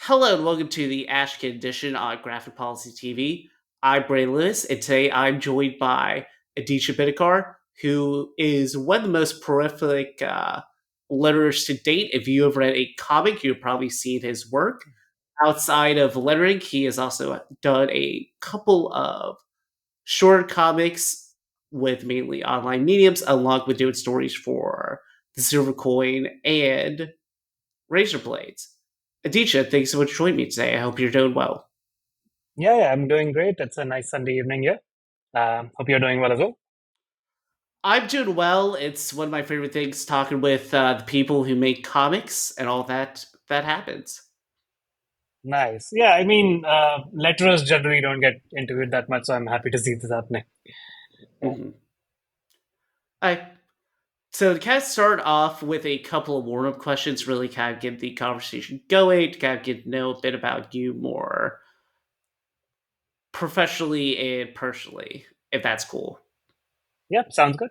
Hello and welcome to the Ashcan Edition on Graphic Policy TV. I'm Brant Lewis, and today I'm joined by Aditya Bidikar, who is one of the most prolific letterers to date. If you have read a comic, you've probably seen his work. Outside of lettering, he has also done a couple of short comics with mainly online mediums, along with doing stories for the Silver Coin and Razor Blades. Aditya, thanks so much for joining me today. I hope you're doing well. Yeah, I'm doing great. It's a nice Sunday evening here. Hope you're doing well as well. I'm doing well. It's one of my favorite things talking with the people who make comics and all that happens. Nice. Yeah, I mean, letterers generally don't get into it that much, so I'm happy to see this happening. Yeah. hmm I So to kind of start off with a couple of warm up questions, really kind of get the conversation going, to kind of get to know a bit about you more professionally and personally, if that's cool. Yep, sounds good.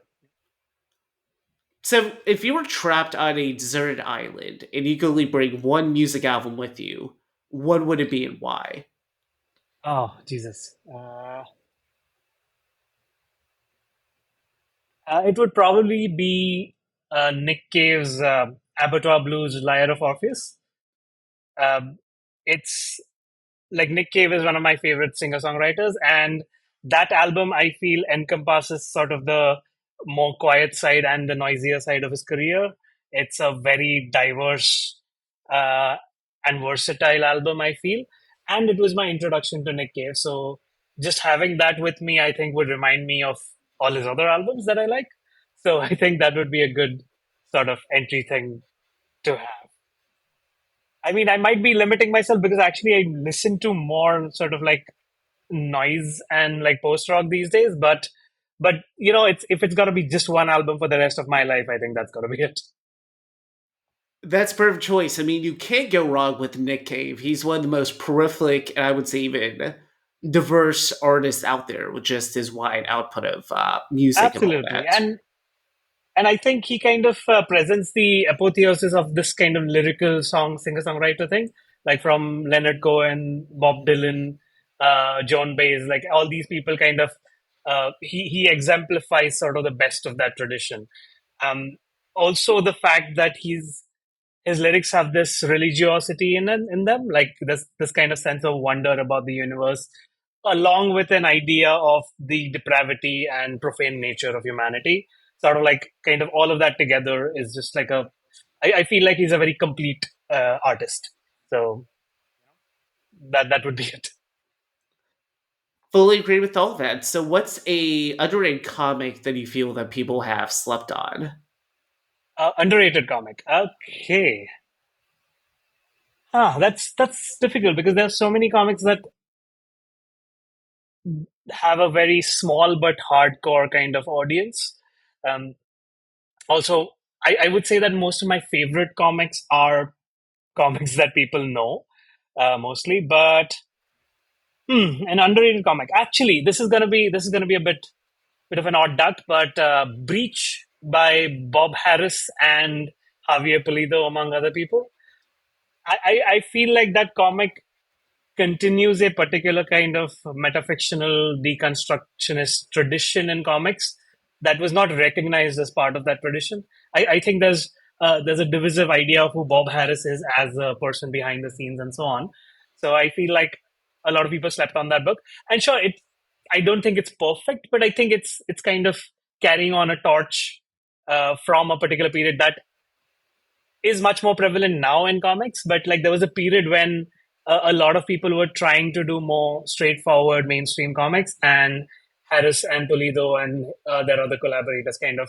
So, if you were trapped on a deserted island and you could only bring one music album with you, what would it be and why? Oh, Jesus. It would probably be Nick Cave's Abattoir Blues Lyre of Orpheus. Um, it's like Nick Cave is one of my favorite singer-songwriters, and that album I feel encompasses sort of the more quiet side and the noisier side of his career. It's a very diverse uh, and versatile album, I feel, and it was my introduction to Nick Cave. So just having that with me, I think, would remind me of all his other albums that I like. So I think that would be a good sort of entry thing to have. I mean, I might be limiting myself because actually I listen to more sort of like noise and like post rock these days. But it's if it's gonna be just one album for the rest of my life, I think that's gonna be it. That's perfect choice. I mean, you can't go wrong with Nick Cave. He's one of the most prolific and I would say even diverse artists out there with just his wide output of music and all Absolutely, that. and I think he kind of presents the apotheosis of this kind of lyrical song singer songwriter thing, like from Leonard Cohen, Bob Dylan, Joan Baez, like all these people kind of he exemplifies sort of the best of that tradition. Um, Also, the fact that his lyrics have this religiosity in them, like this kind of sense of wonder about the universe, along with an idea of the depravity and profane nature of humanity. Sort of like kind of all of that together is just like I feel like he's a very complete artist. So that would be it. Fully agree with all that. So, what's a underrated comic that you feel that people have slept on? Underrated comic. Okay. That's difficult because there's so many comics that have a very small but hardcore kind of audience. Um, Also, I would say that most of my favorite comics are comics that people know mostly, but an underrated comic. Actually, this is gonna be a bit of an odd duck, but Breach by Bob Harris and Javier Pulido, among other people. I feel like that comic continues a particular kind of metafictional deconstructionist tradition in comics that was not recognized as part of that tradition. I think there's a divisive idea of who Bob Harris is as a person behind the scenes and so on. So I feel like a lot of people slept on that book. And sure, it I don't think it's perfect, but I think it's kind of carrying on a torch from a particular period that is much more prevalent now in comics, but like there was a period when a lot of people were trying to do more straightforward mainstream comics, and Harris and Toledo and their other collaborators kind of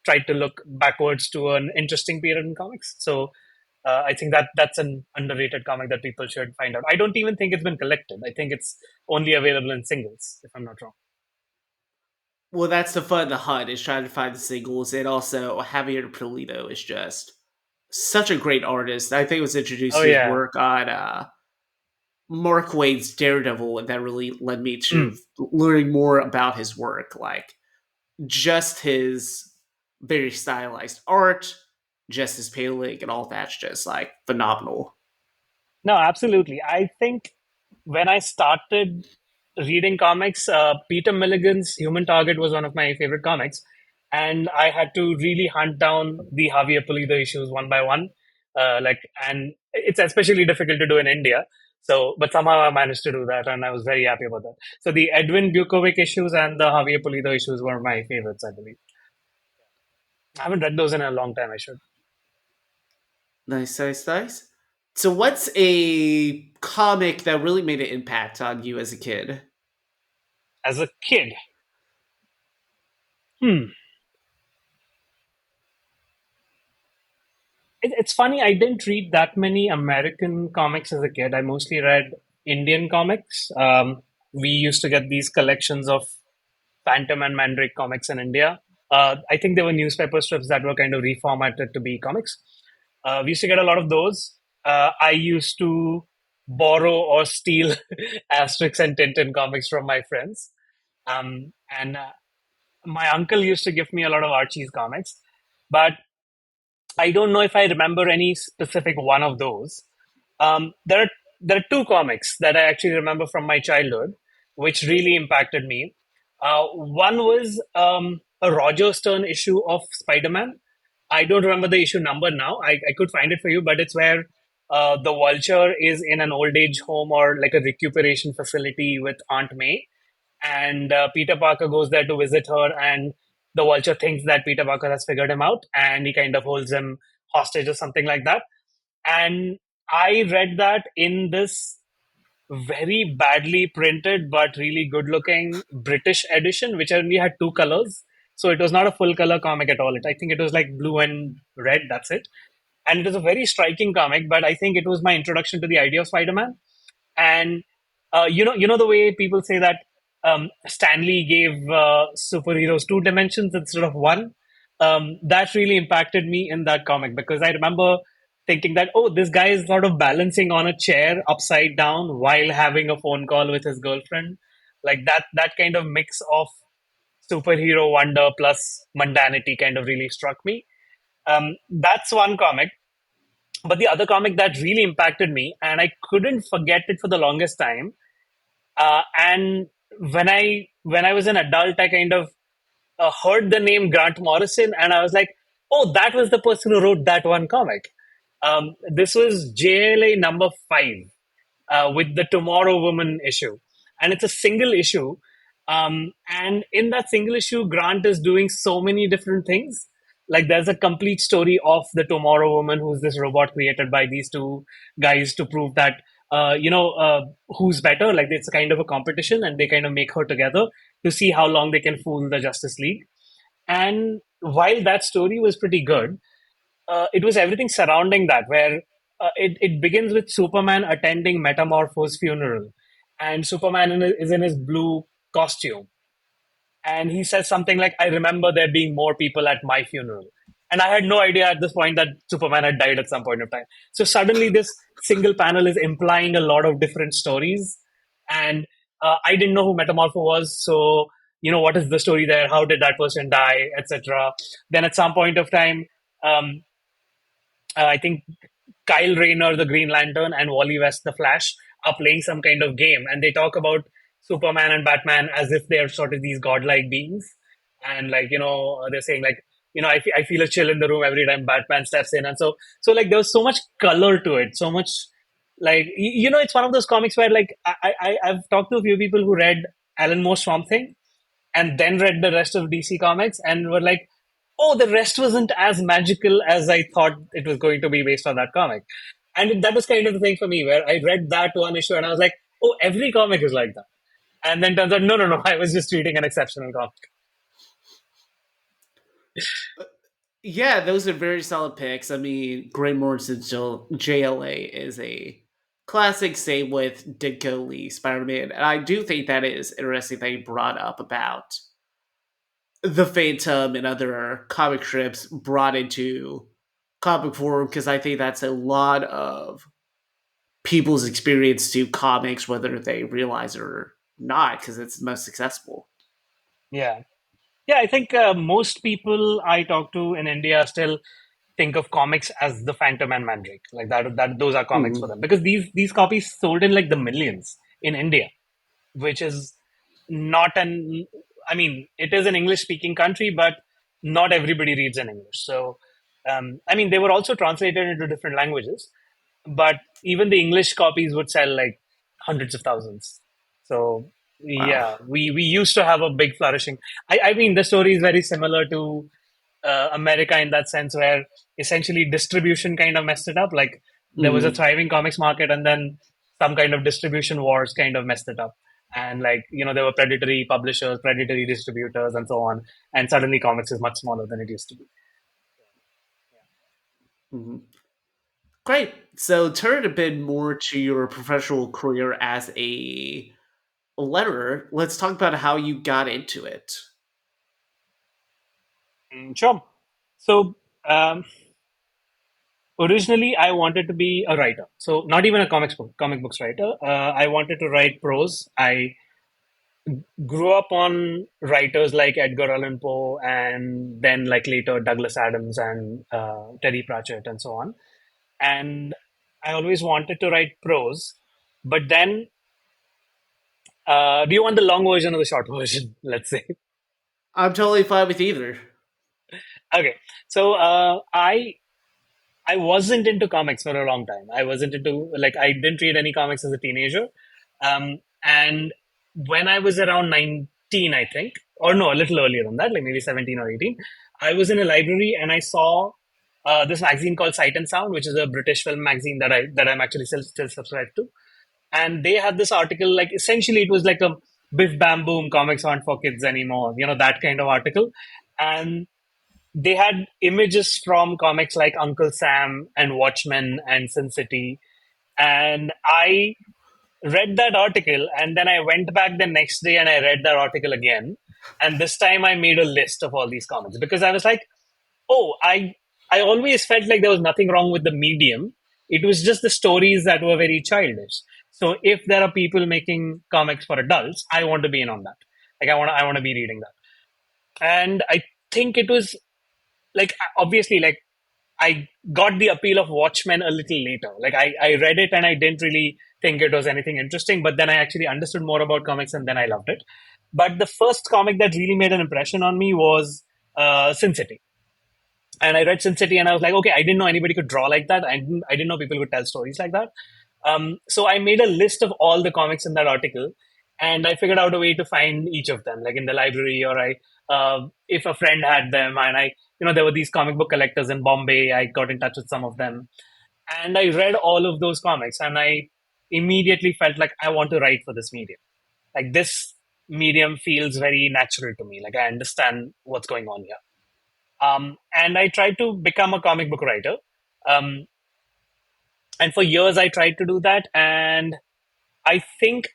tried to look backwards to an interesting period in comics. So I think that's an underrated comic that people should find out. I don't even think it's been collected. I think it's only available in singles, if I'm not wrong. Well, that's the fun of the hunt is trying to find the singles, and also Javier Pulido is just such a great artist. I think it was introduced Oh to his yeah. work on Mark Waid's Daredevil, and that really led me to Mm. learning more about his work. Like just his very stylized art, just his paneling, and all that's just like phenomenal. No, absolutely. I think when I started reading comics, Peter Milligan's Human Target was one of my favorite comics, and I had to really hunt down the Javier Pulido issues one by one. And it's especially difficult to do in India. So, but somehow I managed to do that, and I was very happy about that. So, the Edwin Bukovic issues and the Javier Pulido issues were my favorites, I believe. I haven't read those in a long time. I should. Nice, nice, nice. So, what's a comic that really made an impact on you as a kid? As a kid, hmm. It's funny, I didn't read that many American comics as a kid. I mostly read Indian comics. We used to get these collections of Phantom and Mandrake comics in India. I think they were newspaper strips that were kind of reformatted to be comics. We used to get a lot of those. I used to borrow or steal Asterix and Tintin comics from my friends. And My uncle used to give me a lot of Archie's comics. But I don't know if I remember any specific one of those. There are two comics that I actually remember from my childhood, which really impacted me. One was a Roger Stern issue of Spider-Man. I don't remember the issue number now. I could find it for you, but it's where the Vulture is in an old age home or like a recuperation facility with Aunt May, and Peter Parker goes there to visit her, and the Vulture thinks that Peter Parker has figured him out, and he kind of holds him hostage or something like that. And I read that in this very badly printed but really good looking British edition, which only had two colors. So it was not a full color comic at all. I think it was like blue and red, that's it. And it was a very striking comic, but I think it was my introduction to the idea of Spider-Man. And you know the way people say that Stanley gave superheroes two dimensions instead of one. That really impacted me in that comic because I remember thinking that, oh, this guy is sort of balancing on a chair upside down while having a phone call with his girlfriend. Like that kind of mix of superhero wonder plus mundanity kind of really struck me. That's one comic. But the other comic that really impacted me, and I couldn't forget it for the longest time, and when I was an adult, I kind of heard the name Grant Morrison, and I was like, "Oh, that was the person who wrote that one comic." This was JLA number 5 with the Tomorrow Woman issue, and it's a single issue. And in that single issue, Grant is doing so many different things. Like there's a complete story of the Tomorrow Woman, who's this robot created by these two guys to prove that who's better. Like it's kind of a competition, and they kind of make her together to see how long they can fool the Justice League. And while that story was pretty good, it was everything surrounding that, where it begins with Superman attending Metamorpho's funeral, and Superman is in his blue costume, and he says something like, "I remember there being more people at my funeral." And I had no idea at this point that Superman had died at some point of time. So suddenly, this single panel is implying a lot of different stories, and I didn't know who Metamorpho was. So what is the story there? How did that person die, etc. Then at some point of time, um, I think Kyle Rayner, the Green Lantern, and Wally West, the Flash, are playing some kind of game, and they talk about Superman and Batman as if they're sort of these godlike beings, and they're saying like, I feel a chill in the room every time Batman steps in, and so like there was so much color to it, so much like it's one of those comics where like I've talked to a few people who read Alan Moore's Swamp Thing and then read the rest of DC Comics and were like, oh, the rest wasn't as magical as I thought it was going to be based on that comic. And that was kind of the thing for me, where I read that one issue and I was like, oh, every comic is like that. And then turns out, no, no, no, I was just reading an exceptional comic. Yeah, those are very solid picks. I mean, Grant Morrison's JLA is a classic. Same with Ditko Lee Spider Man, and I do think that is interesting that you brought up about the Phantom and other comic strips brought into comic form because I think that's a lot of people's experience to comics, whether they realize it or not, because it's the most accessible. Yeah. Yeah, I think most people I talk to in India still think of comics as the Phantom and Mandrake. Like that those are comics for Mhm. them because these copies sold in like the millions in India, which is not an. I mean, it is an English speaking country, but not everybody reads in English. So, I mean, they were also translated into different languages, but even the English copies would sell like hundreds of thousands. So Wow. yeah, we used to have a big flourishing. I mean, the story is very similar to America in that sense, where essentially distribution kind of messed it up. Like there was a Mhm. thriving comics market, and then some kind of distribution wars kind of messed it up. And like there were predatory publishers, predatory distributors, and so on. And suddenly, comics is much smaller than it used to be. Mhm. Great. So turn a bit more to your professional career as a letterer. Let's talk about how you got into it. Sure. So um, originally, I wanted to be a writer. So not even a comic books writer. I wanted to write prose. I grew up on writers like Edgar Allan Poe, and then like later Douglas Adams and Terry Pratchett and so on. And I always wanted to write prose, but then do you want the long version or the short version? Let's say. I'm totally fine with either. Okay, so I wasn't into comics for a long time. I wasn't into like I didn't read any comics as a teenager. And when I was around 19, I think, or no, a little earlier than that, like maybe 17 or 18, I was in a library and I saw this magazine called Sight and Sound, which is a British film magazine that I'm actually still subscribed to. And they had this article, like essentially it was like a Biff Bam Boom, comics aren't for kids anymore, that kind of article. And they had images from comics like Uncle Sam and Watchmen and Sin City. And I read that article and then I went back the next day and I read that article again. And this time I made a list of all these comics because I was like, oh, I always felt like there was nothing wrong with the medium. It was just the stories that were very childish. So if there are people making comics for adults, I want to be in on that. Like I want to be reading that. And I think it was like obviously like I got the appeal of Watchmen a little later. Like I read it and I didn't really think it was anything interesting, but then I actually understood more about comics and then I loved it. But the first comic that really made an impression on me was Sin City. And I read Sin City and I was like, okay, I didn't know anybody could draw like that. I didn't know people could tell stories like that. So I made a list of all the comics in that article, and I figured out a way to find each of them, like in the library, or if a friend had them, and there were these comic book collectors in Bombay. I got in touch with some of them, and I read all of those comics, and I immediately felt like I want to write for this medium. Like this medium feels very natural to me. Like I understand what's going on here. And I tried to become a comic book writer. Um, and for years, I tried to do that. And I think,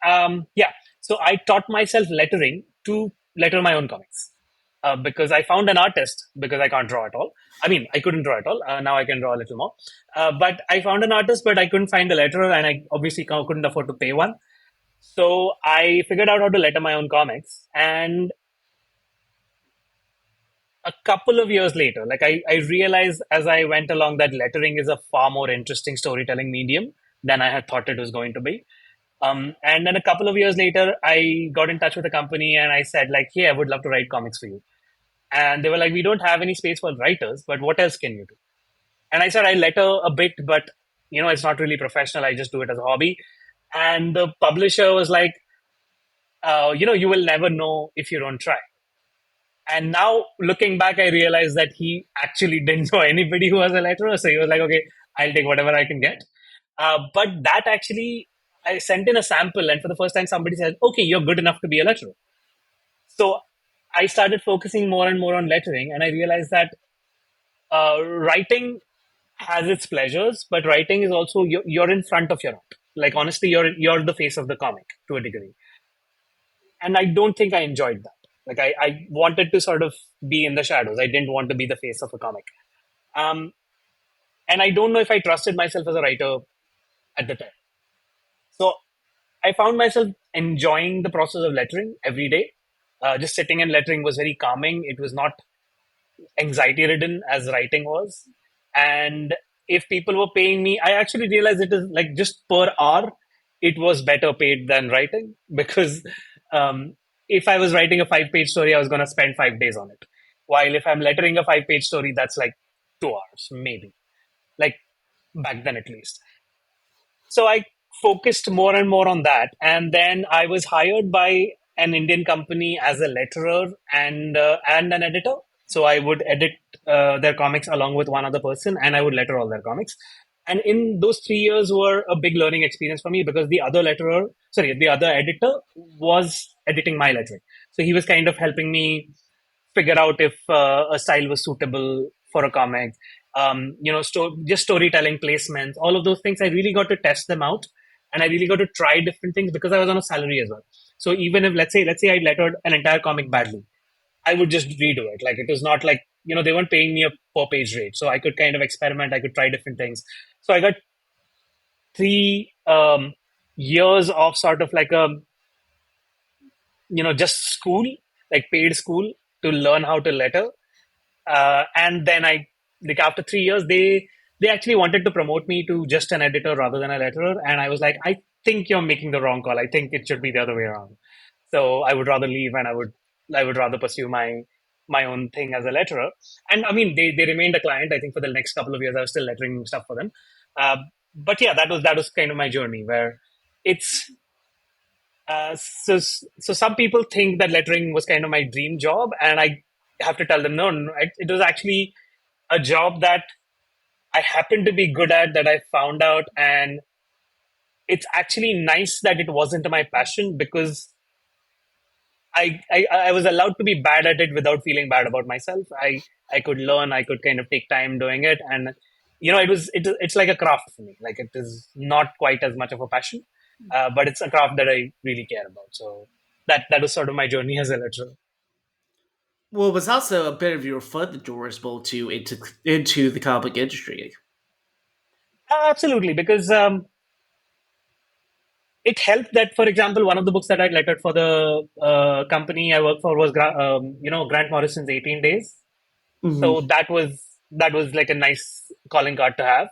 yeah, so I taught myself lettering to letter my own comics because I found an artist because I can't draw at all. I mean, I couldn't draw at all. Now I can draw a little more. But I found an artist, but I couldn't find the letterer, and I obviously couldn't afford to pay one. So I figured out how to letter my own comics. And a couple of years later, like I realized as I went along that lettering is a far more interesting storytelling medium than I had thought it was going to be. And then a couple of years later, I got in touch with a company and I said, like, hey, I would love to write comics for you. And they were like, we don't have any space for writers, but what else can you do? And I said, I letter a bit, but it's not really professional. I just do it as a hobby. And the publisher was like, you will never know if you don't try. And now looking back, I realized that he actually didn't know anybody who was a letterer. So he was like, okay, I'll take whatever I can get. But that actually, I sent in a sample, and for the first time, somebody said, okay, you're good enough to be a letterer. So I started focusing more and more on lettering, and I realized that writing has its pleasures, but writing is also you're in front of your art. Like honestly, you're the face of the comic to a degree, and I don't think I enjoyed that. Like I wanted to sort of be in the shadows. I didn't want to be the face of a comic. Um, and I don't know if I trusted myself as a writer at the time. So I found myself enjoying the process of lettering every day. Just sitting and lettering was very calming. It was not anxiety ridden as writing was. And if people were paying me, I actually realized it is like just per hour, it was better paid than writing because um, if I was writing a 5 page story, I was going to spend 5 days on it. While if I'm lettering a 5 page story, that's like 2 hours, maybe, like back then at least. So I focused more and more on that. And then I was hired by an Indian company as a letterer and an editor. So I would edit their comics along with one other person, and I would letter all their comics. And in those 3 years were a big learning experience for me because the other editor was editing my lettering. So he was kind of helping me figure out if a style was suitable for a comic. Just storytelling, placements, all of those things. I really got to test them out, and I really got to try different things because I was on a salary as well. So even if let's say I lettered an entire comic badly, I would just redo it. Like it was not like they weren't paying me a per page rate, so I could kind of experiment. I could try different things. So I got 3 years of sort of like a just school, like paid school to learn how to letter. And then like after 3 years, they actually wanted to promote me to just an editor rather than a letterer, and I was like, I think you're making the wrong call. I think it should be the other way around. So I would rather leave, and I would rather pursue my own thing as a letterer. And I mean, they remained a client. I think for the next couple of years, I was still lettering stuff for them. Uh, but yeah, that was kind of my journey where it's so some people think that lettering was kind of my dream job, and I have to tell them no, no, it was actually a job that I happened to be good at that I found out, and it's actually nice that it wasn't my passion because I was allowed to be bad at it without feeling bad about myself. I could learn, I could kind of take time doing it, and it's like a craft for me. Like it is not quite as much of a passion, but it's a craft that I really care about. So that was sort of my journey as a letterer. Well, it was also a bit of your foot the doors bolt to into the comic industry. Absolutely, because it helped that, for example, one of the books that I lettered for the company I work for was Grant Morrison's 18 Days. So Hmm. that was like a nice calling card to have.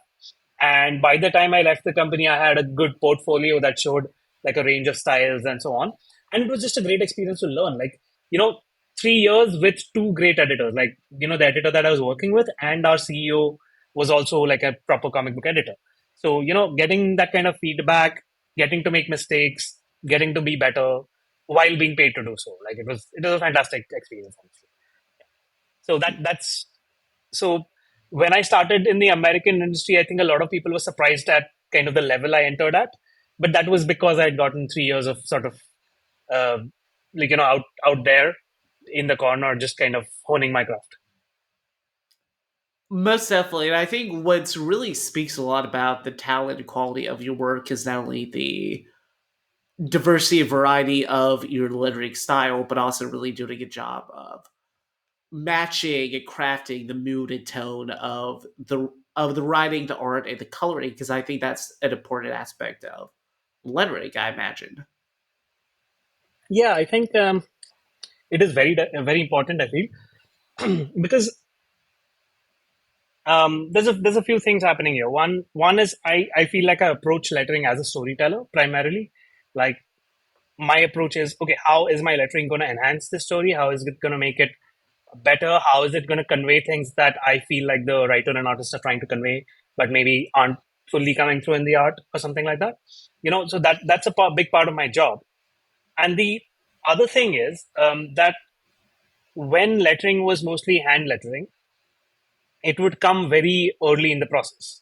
And by the time I left the company, I had a good portfolio that showed like a range of styles and so on. And it was just a great experience to learn. Like, 3 years with two great editors, like, the editor that I was working with and our CEO was also like a proper comic book editor. So, getting that kind of feedback, getting to make mistakes, getting to be better while being paid to do so. Like it was a fantastic experience, honestly. So when I started in the American industry, I think a lot of people were surprised at kind of the level I entered at. But that was because I had gotten 3 years of sort of uh, like out there in the corner, just kind of honing my craft. Most definitely, and I think what really speaks a lot about the talent and quality of your work is not only the diversity and variety of your literary style, but also really doing a good job of matching and crafting the mood and tone of the writing, the art, and the coloring. Because I think that's an important aspect of lettering. I imagine. Yeah, I think it is very important. I feel because there's a few things happening here. One is I feel like I approach lettering as a storyteller primarily. Like my approach is, okay, how is my lettering going to enhance the story? How is it going to make it better? How is it going to convey things that I feel like the writer and artist are trying to convey, but maybe aren't fully coming through in the art or something like that? So that's a big part of my job. And the other thing is that when lettering was mostly hand lettering, it would come very early in the process.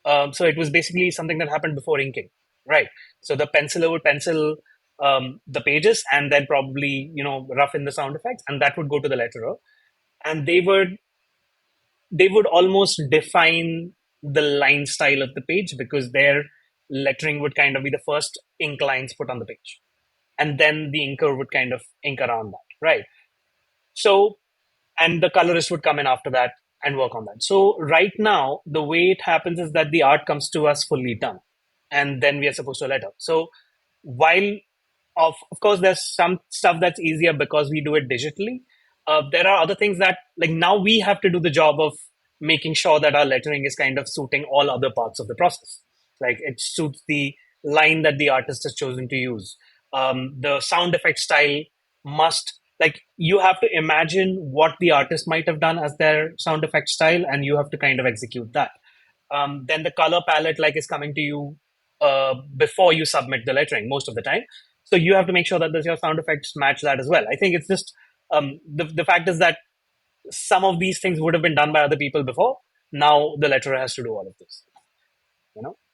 So it was basically something that happened before inking, right? So the penciler would pencil the pages and then probably rough in the sound effects, and that would go to the letterer, and they would almost define the line style of the page because their lettering would kind of be the first ink lines put on the page, and then the inker would kind of ink around that, right? So and the colorist would come in after that and work on that. So right now, the way it happens is that the art comes to us fully done, and then we are supposed to letter. So while of course there's some stuff that's easier because we do it digitally, there are other things that like now we have to do the job of making sure that our lettering is kind of suiting all other parts of the process. Like it suits the line that the artist has chosen to use. The sound effect style must, like, you have to imagine what the artist might have done as their sound effect style, and you have to kind of execute that. Then the color palette like is coming to you before you submit the lettering most of the time. So you have to make sure that your sound effects match that as well. I think it's just the fact is that some of these things would have been done by other people before. Now the letterer has to do all of this,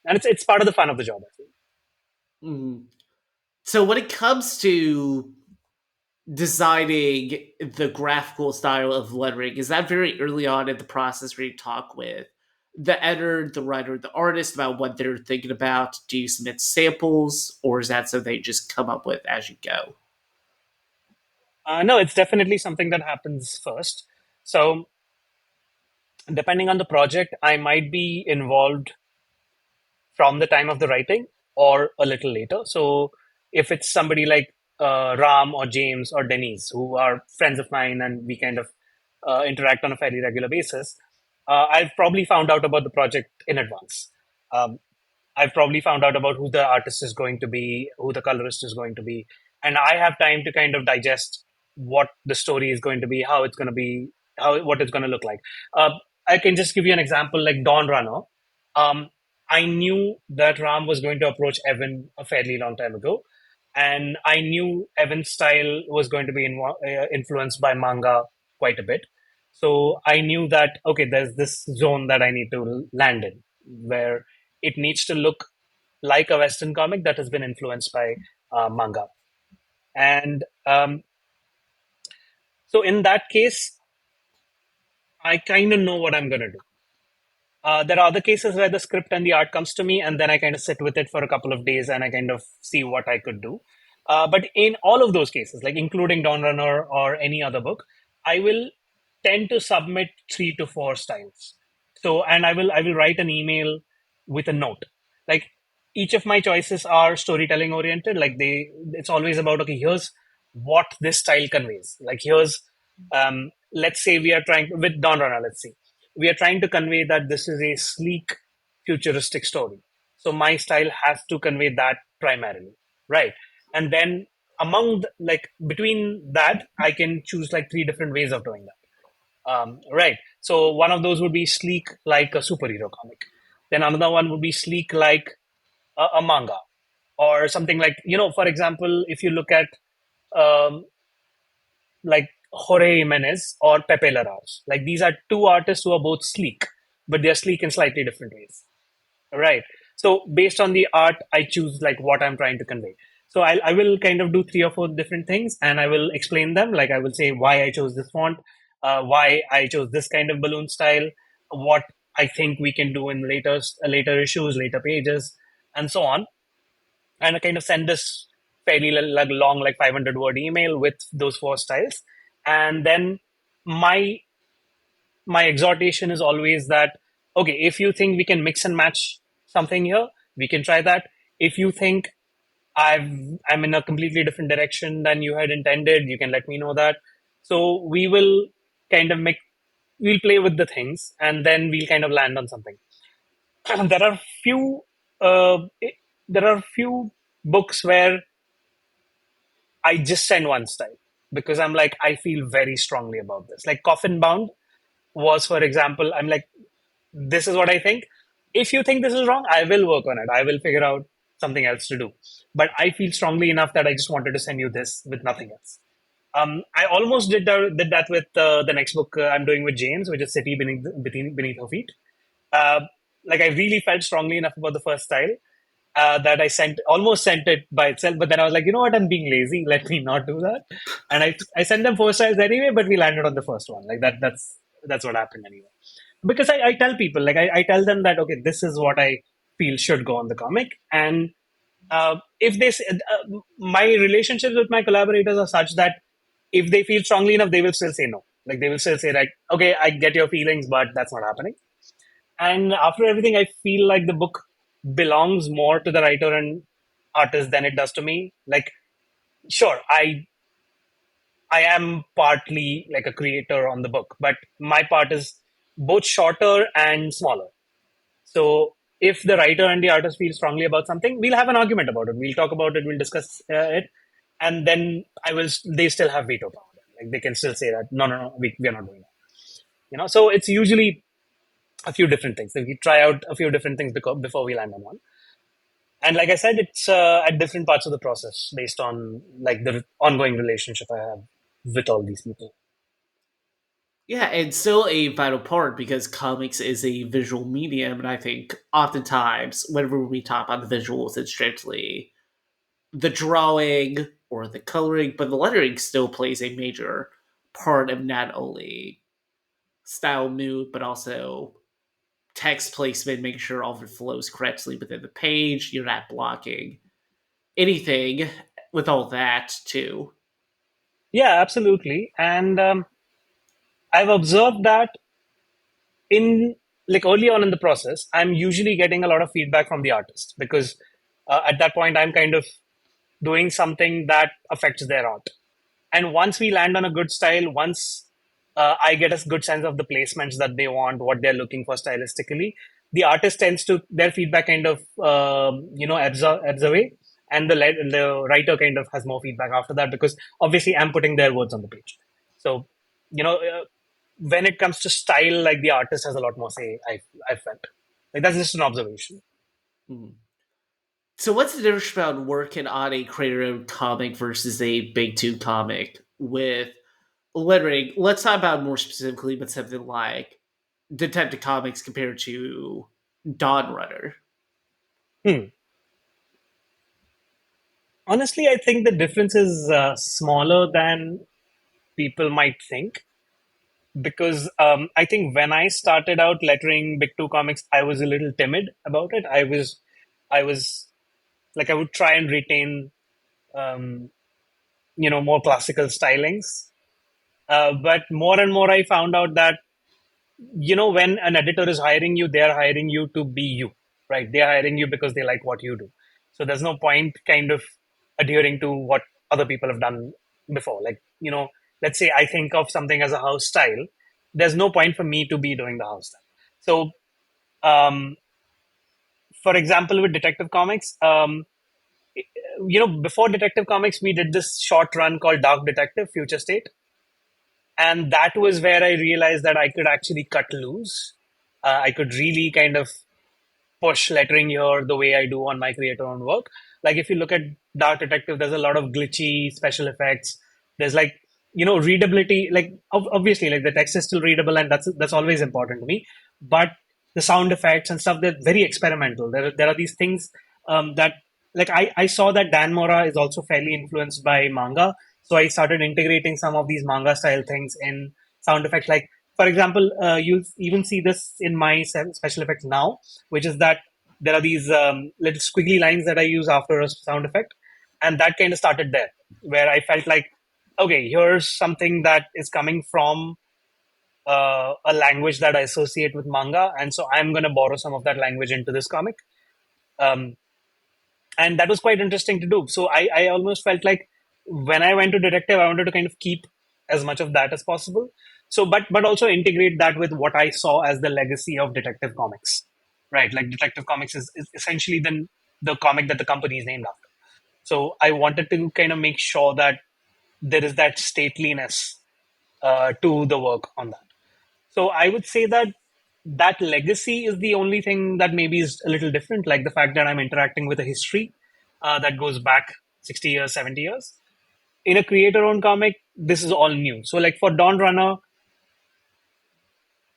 and it's part of the fun of the job. I think. Mhm. So when it comes to designing the graphical style of lettering, is that very early on in the process where you talk with the editor, the writer, the artist about what they're thinking about? Do you submit samples, or is that something they just come up with as you go? No, it's definitely something that happens first. So depending on the project, I might be involved from the time of the writing or a little later. So if it's somebody like Ram or James or Denise, who are friends of mine and we kind of interact on a fairly regular basis, I've probably found out about the project in advance. Um, I've probably found out about who the artist is going to be, who the colorist is going to be, and I have time to kind of digest what the story is going to be, how it's going to be, how what it's going to look like. Uh, I can just give you an example, like Dawn Runner. Um, I knew that Ram was going to approach Evan a fairly long time ago, and I knew Evan's style was going to be influenced by manga quite a bit. So I knew that okay, there's this zone that I need to land in where it needs to look like a Western comic that has been influenced by manga. And so in that case, I kind of know what I'm going to do. There are other cases where the script and the art comes to me, and then I kind of sit with it for a couple of days and I kind of see what I could do. But in all of those cases, like including Dawn Runner or any other book, I will tend to submit 3 to 4 styles. So, and I will write an email with a note. Like each of my choices are storytelling oriented. Like it's always about okay, here's what this style conveys. Like here's, let's say we are trying with Dawn Runner. Let's see we are trying to convey that this is a sleek, futuristic story. So my style has to convey that primarily, right? And then like between that, I can choose like 3 different ways of doing that. Right. So one of those would be sleek like a superhero comic. Then another one would be sleek like a manga or something like, for example, if you look at um, like Jorge Jimenez or Pepe Larraz. Like these are two artists who are both sleek, but they're sleek in slightly different ways. Right. So based on the art, I choose like what I'm trying to convey. So I will kind of do 3 or 4 different things and I will explain them. Like I will say why I chose this font, why I chose this kind of balloon style, what I think we can do in later issues, later pages, and so on, and I kind of send this fairly like long, like 500-word email with those 4 styles. And then my my exhortation is always that okay, if you think we can mix and match something here, we can try that. If you think I've I'm in a completely different direction than you had intended, you can let me know that. So we will kind of we'll play with the things and then we'll kind of land on something. there are few uh, there are few books where I just send one style because I'm like, I feel very strongly about this. Like Coffin Bound was, for example, I'm like, this is what I think. If you think this is wrong, I will work on it. I will figure out something else to do. But I feel strongly enough that I just wanted to send you this with nothing else. I almost did that with the next book I'm doing with James, which is City Beneath Her Feet. Uh, like I really felt strongly enough about the first style that I almost sent it by itself. But then I was like, you know what, I'm being lazy. Let me not do that. And I sent them 4 styles anyway, but we landed on the first one. Like that's what happened anyway. Because I tell people, like I tell them that okay, this is what I feel should go on the comic, and if my relationships with my collaborators are such that if they feel strongly enough, they will still say no. Like they will still say like, okay, I get your feelings, but that's not happening. And after everything, I feel like the book belongs more to the writer and artist than it does to me. Like, sure, I am partly like a creator on the book, but my part is both shorter and smaller. So if the writer and the artist feel strongly about something, we'll have an argument about it. We'll talk about it. We'll discuss it, and then I will. They still have veto power. Like they can still say that no, no, no, we are not doing that. So it's usually a few different things. So we try out a few different things before we land on one. And like I said, it's at different parts of the process based on like the ongoing relationship I have with all these people. Yeah, and still a vital part because comics is a visual medium, and I think oftentimes whenever we talk about the visuals, it's strictly the drawing or the coloring, but the lettering still plays a major part of not only style, mood, but also text placement, making sure all of it flows correctly within the page. You're not blocking anything with all that too. Yeah, absolutely. And I've observed that in like early on in the process, I'm usually getting a lot of feedback from the artist because at that point I'm kind of doing something that affects their art. And once we land on a good style, once I get a good sense of the placements that they want, what they're looking for stylistically, the artist tends to their feedback kind of ebbs away, and the writer kind of has more feedback after that because obviously I'm putting their words on the page. So when it comes to style, like the artist has a lot more say. I felt like that's just an observation. Hmm. So, what's the difference about working on a creator-owned comic versus a big two comic with lettering? Let's talk about more specifically, but something like Detective Comics compared to Dawn Runner. Hmm. Honestly, I think the difference is smaller than people might think because I think when I started out lettering Big Two comics, I was a little timid about it. I was like I would try and retain um, more classical stylings, but more and more I found out that when an editor is hiring you, they're hiring you to be you, right? They're hiring you because they like what you do. So there's no point kind of adhering to what other people have done before. Like, let's say I think of something as a house style. There's no point for me to be doing the house style. So, for example, with Detective Comics, before Detective Comics, we did this short run called Dark Detective Future State. And that was where I realized that I could actually cut loose. I could really kind of push lettering here the way I do on my creator own work. Like if you look at Dark Detective, there's a lot of glitchy special effects. There's like readability. Like obviously, like the text is still readable, and that's always important to me. But the sound effects and stuff, they're very experimental. There are these things that like I saw that Dan Mora is also fairly influenced by manga, so I started integrating some of these manga style things in sound effects. Like for example, you'll even see this in my special effects now, which is that there are these little squiggly lines that I use after a sound effect. And that kind of started there, where I felt like, okay, here's something that is coming from a language that I associate with manga. And so I'm going to borrow some of that language into this comic. Um, and that was quite interesting to do. So I almost felt like when I went to detective, I wanted to kind of keep as much of that as possible. So, but also integrate that with what I saw as the legacy of Detective Comics, right? Like Detective Comics is essentially the comic that the company is named after. So I wanted to kind of make sure that there is that stateliness to the work on that. So I would say that that legacy is the only thing that maybe is a little different, like the fact that I'm interacting with a history that goes back 60 years, 70 years. In a creator owned comic, this is all new. So, like for Dawn Runner,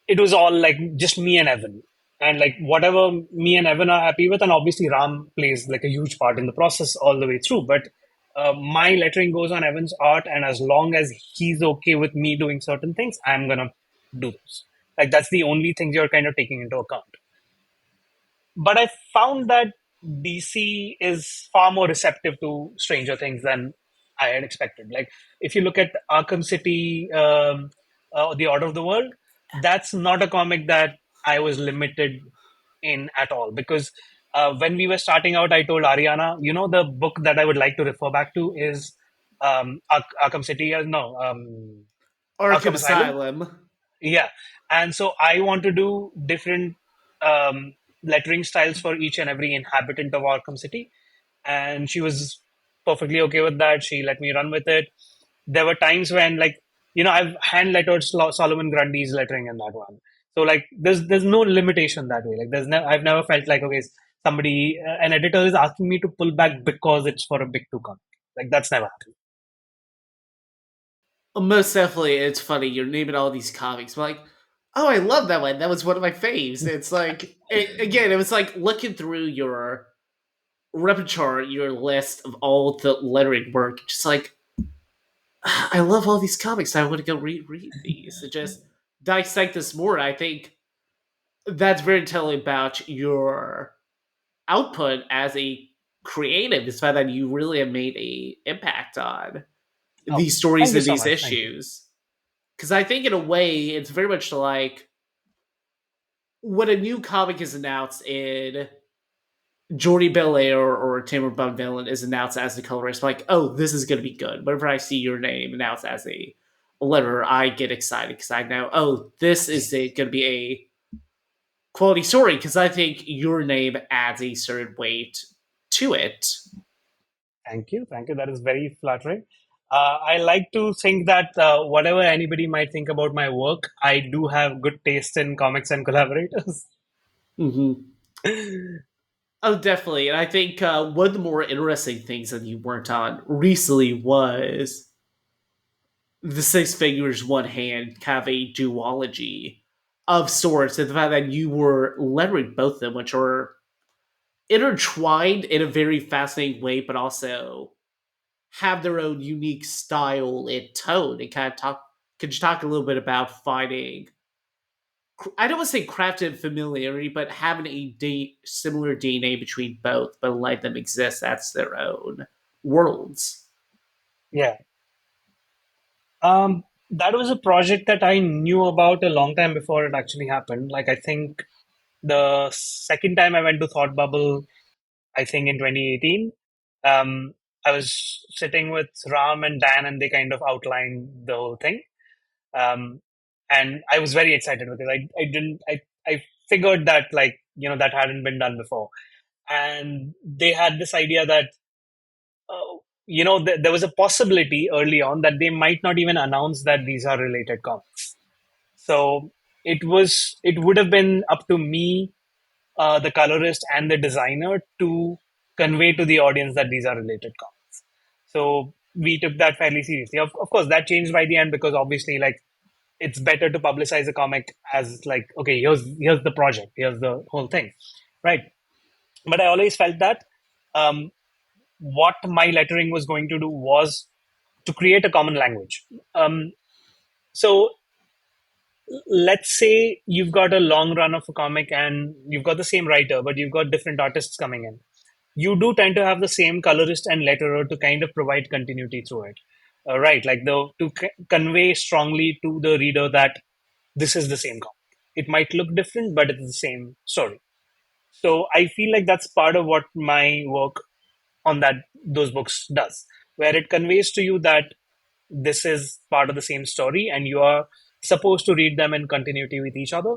it was all like just me and Evan. And like whatever me and Evan are happy with, and obviously Ram plays like a huge part in the process all the way through. But my lettering goes on Evan's art, and as long as he's okay with me doing certain things, I'm gonna do those. Like that's the only things you're kind of taking into account. But I found that DC is far more receptive to Stranger Things than I had expected. Like if you look at Arkham City, The Order of the World, that's not a comic that I was limited in at all because when we were starting out, I told Ariana, the book that I would like to refer back to is Arkham City. No, Arkham Arkham Asylum. Asylum. Yeah. And so I want to do different lettering styles for each and every inhabitant of Arkham City. And she was perfectly okay with that. She let me run with it. There were times when, like, I've hand lettered Solomon Grundy's lettering in that one. So, like, there's no limitation that way. Like, I've never felt like, okay, an editor is asking me to pull back because it's for a big two comic. Like, that's never happened. Most definitely, it's funny. You're naming all these comics, but like, oh, I love that one. That was one of my faves. It's like, again, it was like looking through your repertoire, your list of all the lettering work. Just like, I love all these comics. I want to go reread these and just dissect this more. I think that's very telling about your output as a creative. Is fact that you really have made a impact on Oh, these stories thank you and so these much. Thank you. issues. Because I think in a way it's very much like when a new comic is announced in Jordy Belair or Timur Villain is announced as the colorist, like, oh, this is going to be good. Whenever I see your name announced as a letterer, I get excited because I know, oh, this is going to be a quality story because I think your name adds a certain weight to it. Thank you. Thank you. That is very flattering. I like to think that whatever anybody might think about my work, I do have good taste in comics and collaborators. Mm-hmm. Oh, definitely. And I think one of the more interesting things that you worked on recently was the Six Fingers, One Hand, kind of a duology of sorts, and the fact that you were lettering both of them, which are intertwined in a very fascinating way, but also have their own unique style and tone. And kind of talk. Could you talk a little bit about finding? I don't want to say crafted familiarity, but having a similar DNA between both, but let them exist as their own worlds. Yeah. That was a project that I knew about a long time before it actually happened. Like, I think the second time I went to Thought Bubble, I think in 2018, um, I was sitting with Ram and Dan, and they kind of outlined the whole thing. Um, and I was very excited because I didn't, I figured that, like, that hadn't been done before. And they had this idea that, there was a possibility early on that they might not even announce that these are related comics. So it would have been up to me, the colorist and the designer, to convey to the audience that these are related comics. So we took that fairly seriously. Of course, that changed by the end because obviously, like, it's better to publicize a comic as, like, okay, here's the project, here's the whole thing, right? But I always felt that um, what my lettering was going to do was to create a common language. So let's say you've got a long run of a comic and you've got the same writer, but you've got different artists coming in. You do tend to have the same colorist and letterer to kind of provide continuity through it, right? Like, convey strongly to the reader that this is the same comic. It might look different, but it's the same story. So I feel like that's part of what my work on those books does, where it conveys to you that this is part of the same story and you are supposed to read them in continuity with each other.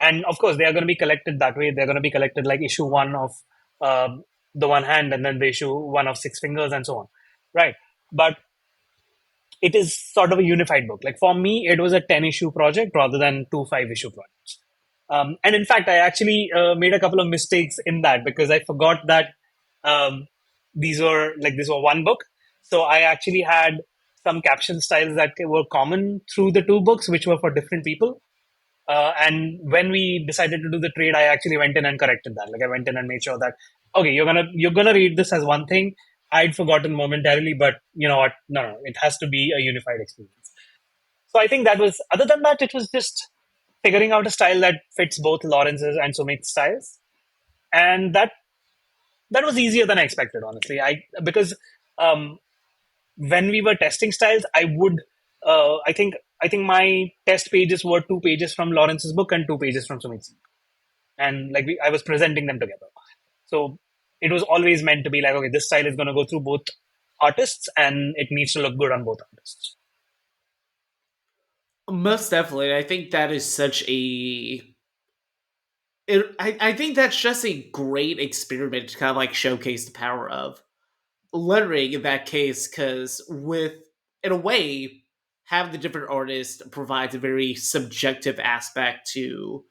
And of course, they are going to be collected that way. They're going to be collected like issue one of um, the One Hand, and then the issue one of Six Fingers, and so on, right? But it is sort of a unified book. Like, for me, it was a 10 issue project rather than two 5 issue projects. And in fact, I actually made a couple of mistakes in that because I forgot that um, this were one book. So I actually had some caption styles that were common through the two books, which were for different people. And when we decided to do the trade, I actually went in and corrected that. Like, I went in and made sure that, okay, you're gonna read this as one thing. I'd forgotten momentarily, but you know what? No, it has to be a unified experience. So I think that was. Other than that, it was just figuring out a style that fits both Lawrence's and Sumit's styles, and that was easier than I expected, honestly. I Because um, when we were testing styles, I think my test pages were 2 pages from Lawrence's book and 2 pages from Sumit's, and like I was presenting them together. So it was always meant to be like, okay, this style is going to go through both artists, and it needs to look good on both artists. Most definitely. I think that is such a. I think that's just a great experiment to kind of like showcase the power of lettering in that case, because with, in a way, having the different artists provides a very subjective aspect to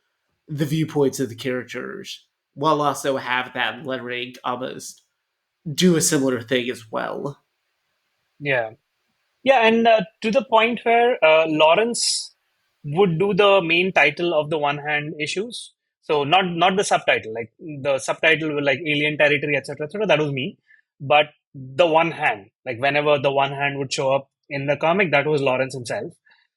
the viewpoints of the characters, while also have that lettering almost do a similar thing as well. Yeah. Yeah, and to the point where Lawrence would do the main title of the one hand issues. So not the subtitle, like the subtitle with like Alien Territory, etc., etc. That was me, but the one hand, like whenever the one hand would show up in the comic, that was Lawrence himself.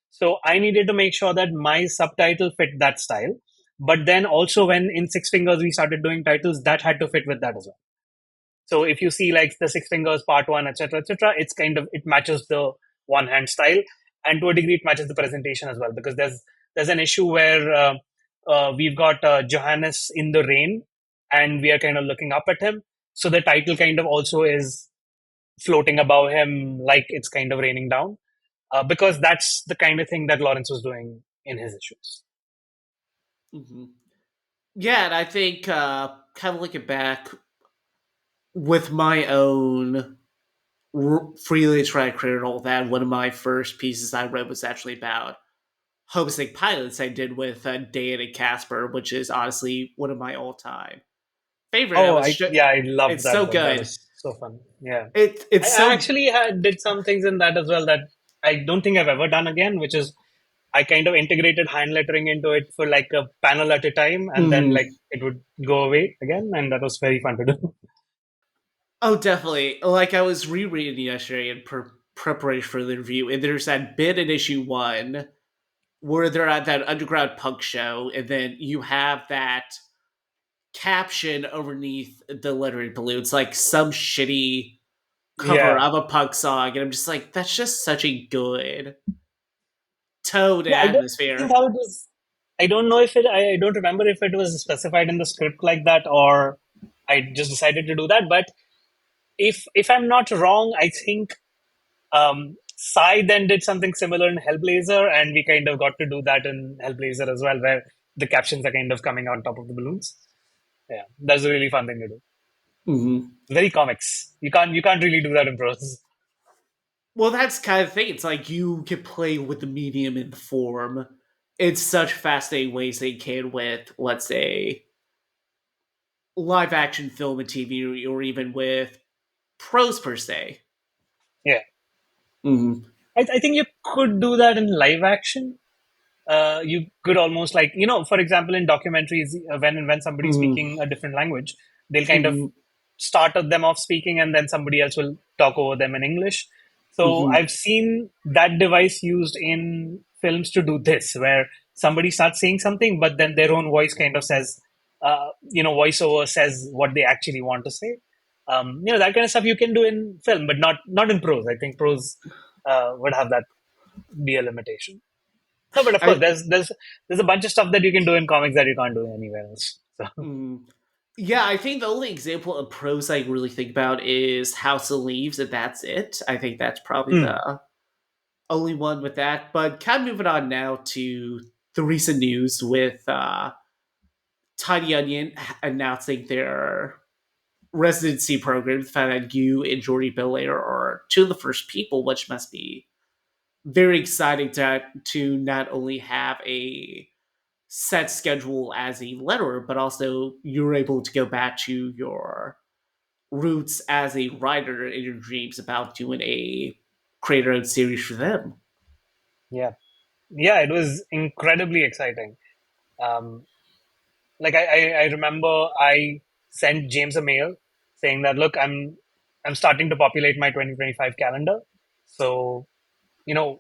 So I needed to make sure that my subtitle fit that style. But then also when in Six Fingers we started doing titles, that had to fit with that as well. So if you see like the Six Fingers Part One, etc., etc., it's kind of it matches the one hand style, and to a degree it matches the presentation as well because there's an issue where we've got Johannes in the rain, and we are kind of looking up at him. So the title kind of also is floating above him, like it's kind of raining down, because that's the kind of thing that Lawrence was doing in his issues. Mhm. Yeah, and I think kind of looking back with my own freely tried career and all that, one of my first pieces I read was actually about homesick pilots I did with Dan and Casper, which is honestly one of my all time favorite. Oh, I yeah, I loved It's that so book. That good. was so fun. Yeah. It's I so. actually did some things in that as well that I don't think I've ever done again, which is I kind of integrated hand lettering into it for like a panel at a time, and then like Mm, it would go away again, and that was very fun to do. oh, definitely. Like I was rereading yesterday in preparation for the review, and there's that bit in issue one where they're at that underground punk show, and then you have that caption underneath the lettering below. It's like some shitty cover Yeah, of a punk song, and I'm just like, that's just such a good tone and yeah. I don't think atmosphere. how it was. I don't know if it. I don't remember if it was specified in the script like that, or I just decided to do that. But if I'm not wrong, I think Sai then did something similar in Hellblazer, and we kind of got to do that in Hellblazer as well, where the captions are kind of coming on top of the balloons. Yeah, that's a really fun thing to do. Hmm. Very comics. You can't really do that in prose. Well, that's kind of the thing. It's like you can play with the medium and the form in such fascinating ways they can with, let's say, live action film and TV, or even with prose per se. Yeah, Hmm. I think you could do that in live action. You could almost like for example, in documentaries, when somebody's Hmm. speaking a different language, they'll kind of Hmm. start them off speaking, and then somebody else will talk over them in English. So Hmm. I've seen that device used in films to do this, where somebody starts saying something, but then their own voice kind of says, voiceover says what they actually want to say. That kind of stuff you can do in film, but not in prose. I think prose would have that be a limitation. No, but of course, I there's a bunch of stuff that you can do in comics that you can't do anywhere else. So mm, yeah, I think the only example of prose I really think about is House of Leaves, and that's it. I think that's probably Hmm. the only one with that. But kind of moving on now to the recent news with Tiny Onion announcing their residency program. The fact that you and Jordy Belair are two of the first people, which must be very exciting to not only have a set schedule as a letterer, but also you're able to go back to your roots as a writer in your dreams about doing a creator-owned series for them. yeah, yeah, it was incredibly exciting. Um, like I remember I sent James a mail saying that look, I'm starting to populate my 2025 calendar. So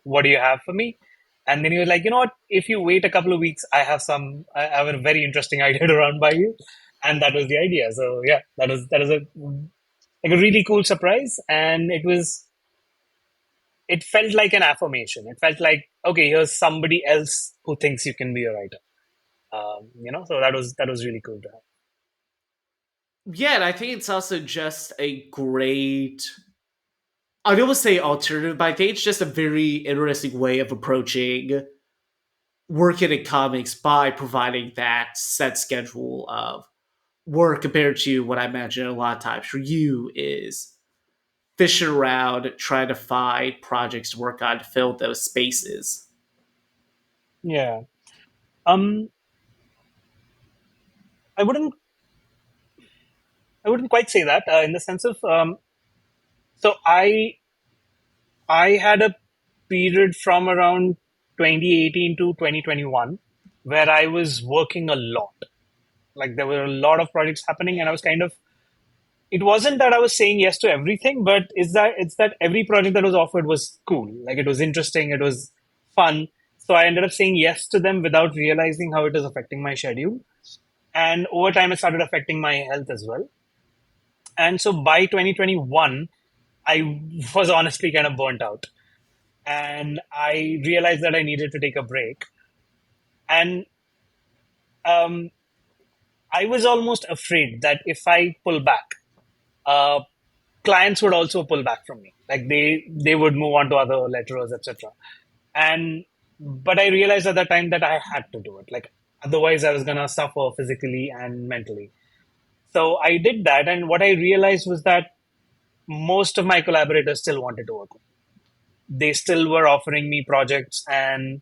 what do you have for me? And then he was like, you know what? If you wait a couple of weeks, I have a very interesting idea to run by you, and that was the idea. So yeah, that was a like a really cool surprise, and it felt like an affirmation. It felt like okay, here's somebody else who thinks you can be a writer. So that was really cool to have. Yeah, and I think it's also just a great, I don't want to say alternative, but I think it's just a very interesting way of approaching working in comics by providing that set schedule of work compared to what I imagine a lot of times for you is fishing around trying to find projects to work on to fill those spaces. Yeah. Um, I wouldn't I wouldn't quite say that in the sense of so I had a period from around 2018 to 2021 where I was working a lot. Like there were a lot of projects happening, and I was kind of it wasn't that I was saying yes to everything, but it's that every project that was offered was cool. Like it was interesting, it was fun. So I ended up saying yes to them without realizing how it was affecting my schedule. And over time, it started affecting my health as well. And so by 2021, I was honestly kind of burnt out. And I realized that I needed to take a break. And um, I was almost afraid that if I pull back, uh, clients would also pull back from me. Like they would move on to other letterers, etc. And but I realized at that time that I had to do it. Like otherwise, I was gonna suffer physically and mentally. So I did that, and what I realized was that most of my collaborators still wanted to work with me. They still were offering me projects, and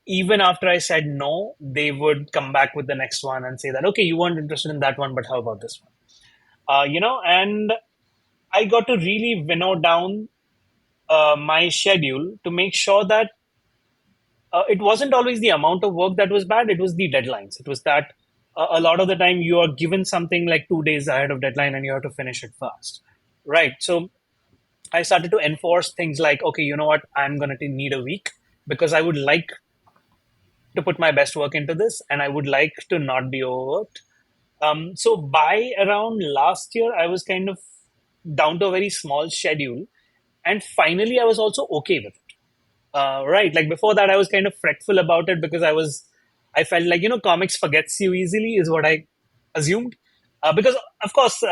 even after I said no, they would come back with the next one and say that, okay, you weren't interested in that one, but how about this one? And I got to really winnow down my schedule to make sure that it wasn't always the amount of work that was bad, it was the deadlines. It was that a lot of the time you are given something like 2 days ahead of deadline and you have to finish it fast. Right. So I started to enforce things like, okay, you know what, I'm going to need a week because I would like to put my best work into this and I would like to not be overworked. So by around last year, I was kind of down to a very small schedule. And finally, I was also okay with it. Right. Like before that, I was kind of fretful about it because I felt like, comics forgets you easily, is what I assumed. Because, of course,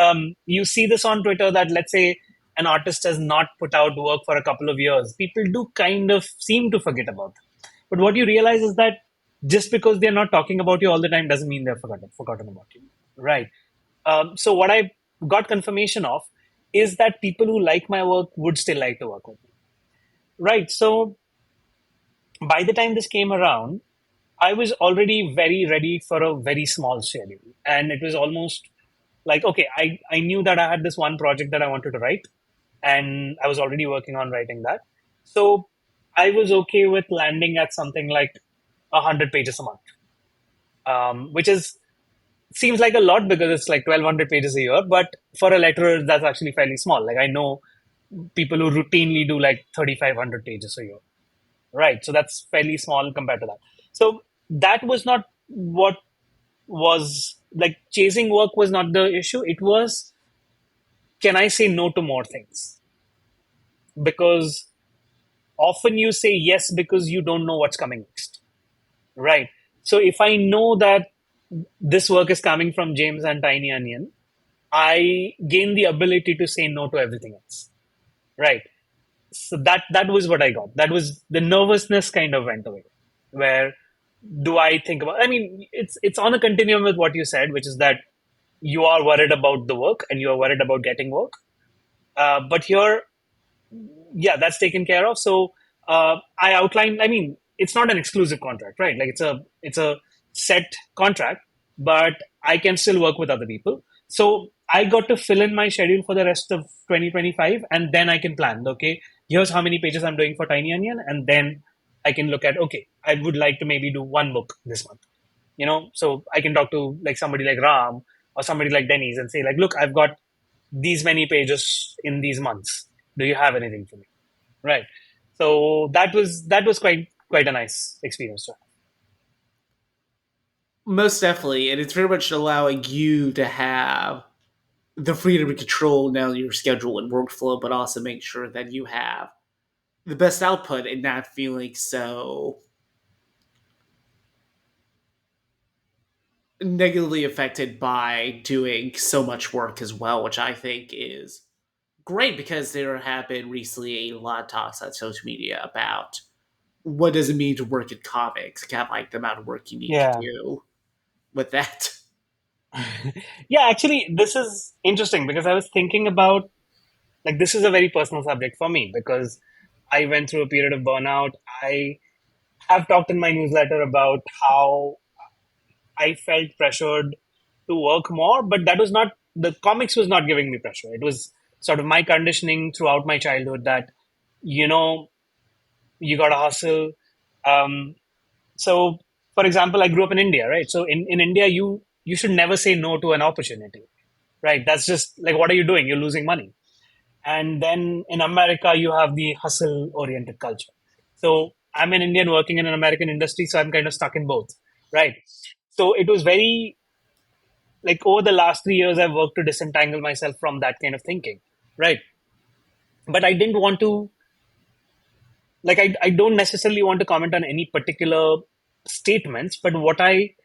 you see this on Twitter that let's say an artist has not put out work for a couple of years. People do kind of seem to forget about them. But what you realize is that just because they're not talking about you all the time doesn't mean they're forgotten about you. Right. So what I got confirmation of is that people who like my work would still like to work with me. Right. So by the time this came around, I was already very ready for a very small schedule. And it was almost like, okay, I knew that I had this one project that I wanted to write, and I was already working on writing that. So I was okay with landing at something like 100 pages a month, which is seems like a lot because it's like 1,200 pages a year. But for a letterer, that's actually fairly small. Like I know people who routinely do like 3,500 pages a year. Right. So that's fairly small compared to that. So that was not what was like chasing work was not the issue. It was, can I say no to more things? Because often you say yes because you don't know what's coming next. Right. So if I know that this work is coming from James and Tiny Onion, I gain the ability to say no to everything else. Right. So that was what I got. That was the nervousness kind of went away. Where do I think about? I mean, it's on a continuum with what you said, which is that you are worried about the work and you are worried about getting work. But here, yeah, that's taken care of. So I outlined. I mean, it's not an exclusive contract, right? Like it's a set contract, but I can still work with other people. So I got to fill in my schedule for the rest of 2025, and then I can plan. Okay, here's how many pages I'm doing for Tiny Onion, and then I can look at, okay, I would like to maybe do one book this month. So I can talk to like somebody like Ram or somebody like Denny's and say like, look, I've got these many pages in these months. Do you have anything for me? Right. So that was quite a nice experience to have. Most definitely, and it's very much allowing you to have the freedom to control now your schedule and workflow, but also make sure that you have the best output and not feeling so negatively affected by doing so much work as well, which I think is great because there have been recently a lot of talks on social media about what does it mean to work in comics? Kind of like the amount of work you need to Yeah. do with that. Yeah, actually, this is interesting because I was thinking about, like, this is a very personal subject for me because I went through a period of burnout. I have talked in my newsletter about how I felt pressured to work more, but that was not, the comics was not giving me pressure. It was sort of my conditioning throughout my childhood that, you know, you got to hustle. Um, so, for example, I grew up in India, right? So in India, you should never say no to an opportunity, right? That's just like, what are you doing? You're losing money. And then in America, you have the hustle oriented culture. So I'm an Indian working in an American industry, so I'm kind of stuck in both, right? So it was very, like, over the last 3 years, I've worked to disentangle myself from that kind of thinking, right? But I didn't want to, like, I don't necessarily want to comment on any particular statements, but what I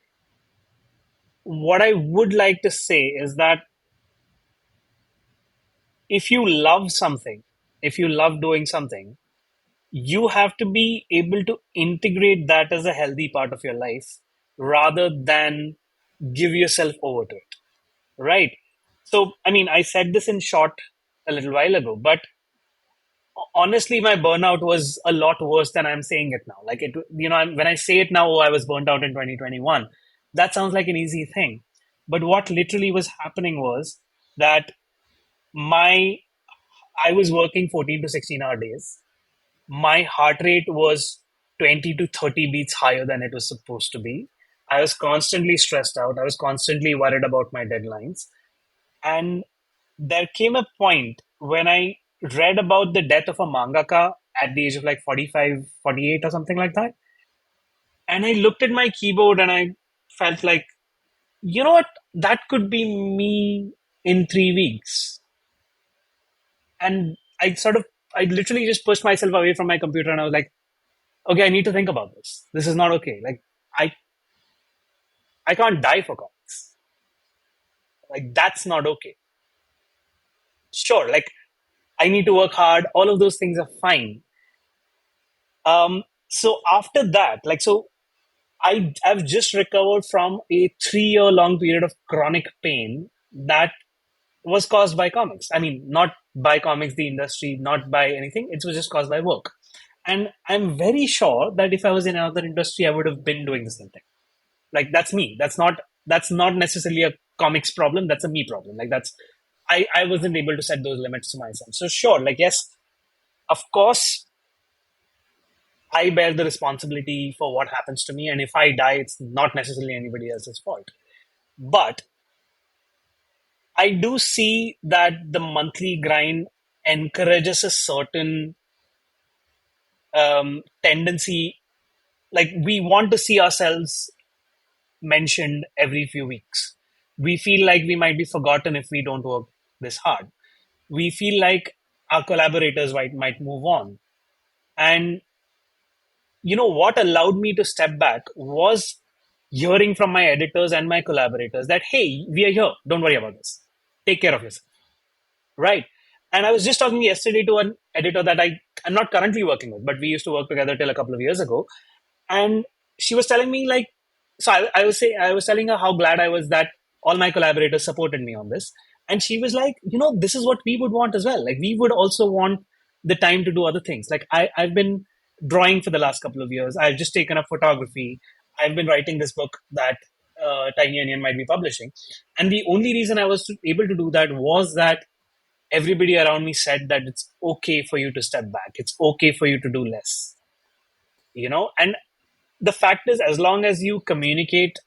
would like to say is that if you love something, if you love doing something, you have to be able to integrate that as a healthy part of your life rather than give yourself over to it, right? So, I mean, I said this in short a little while ago, but honestly, my burnout was a lot worse than I'm saying it now. Like, it, when I say it now, oh, I was burnt out in 2021, that sounds like an easy thing. But what literally was happening was that my I was working 14 to 16-hour days. My heart rate was 20 to 30 beats higher than it was supposed to be. I was constantly stressed out. I was constantly worried about my deadlines. And there came a point when I read about the death of a mangaka at the age of like 45, 48, or something like that. And I looked at my keyboard and I felt like, you know what? That could be me in 3 weeks. And I literally just pushed myself away from my computer and I was like, okay, I need to think about this. This is not okay. Like, I, I can't die for comics. Like, that's not okay. Sure, like, I need to work hard. All of those things are fine. So after that, like, so I've just recovered from a 3 year long period of chronic pain that was caused by comics. I mean, not by comics, the industry, not by anything. It was just caused by work. And I'm very sure that if I was in another industry, I would have been doing the same thing. Like, that's me. That's not necessarily a comics problem. That's a me problem. Like, I wasn't able to set those limits to myself. So sure, like, yes, of course, I bear the responsibility for what happens to me. And if I die, it's not necessarily anybody else's fault. But I do see that the monthly grind encourages a certain tendency. Like, we want to see ourselves mentioned every few weeks. We feel like we might be forgotten if we don't work this hard. We feel like our collaborators might move on. And what allowed me to step back was hearing from my editors and my collaborators that, hey, we are here. Don't worry about this. Take care of yourself. Right. And I was just talking yesterday to an editor that I'm not currently working with, but we used to work together till a couple of years ago. And she was telling me, like, so I was telling her how glad I was that all my collaborators supported me on this. And she was like, this is what we would want as well. Like, we would also want the time to do other things. Like, I've been drawing for the last couple of years. I've just taken up photography. I've been writing this book that Tiny Onion might be publishing. And the only reason I was able to do that was that everybody around me said that it's okay for you to step back. It's okay for you to do less. And the fact is, as long as you communicate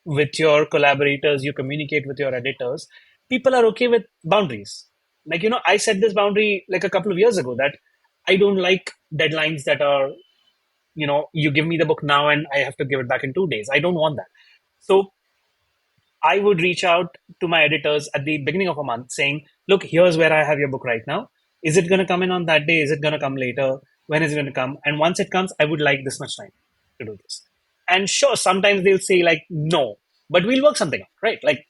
with your collaborators, you communicate with your editors, people are okay with boundaries. Like, I set this boundary like a couple of years ago that I don't like deadlines that are, you give me the book now and I have to give it back in 2 days. I don't want that. So I would reach out to my editors at the beginning of a month saying, look, here's where I have your book right now. Is it going to come in on that day? Is it going to come later? When is it going to come? And once it comes, I would like this much time to do this. And sure, sometimes they'll say, like, no, but we'll work something out, right? Like,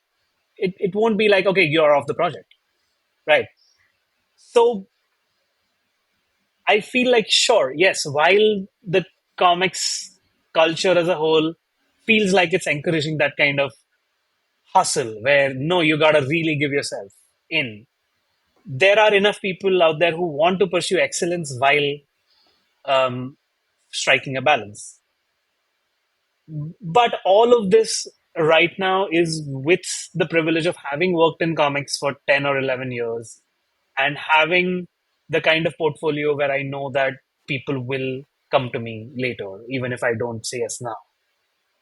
it won't be like, okay, you're off the project, right? So I feel like, sure, yes, while the comics culture as a whole feels like it's encouraging that kind of hustle where no, you gotta really give yourself in. There are enough people out there who want to pursue excellence while um, striking a balance. But all of this right now is with the privilege of having worked in comics for 10 or 11 years and having the kind of portfolio where I know that people will come to me later, even if I don't say yes now.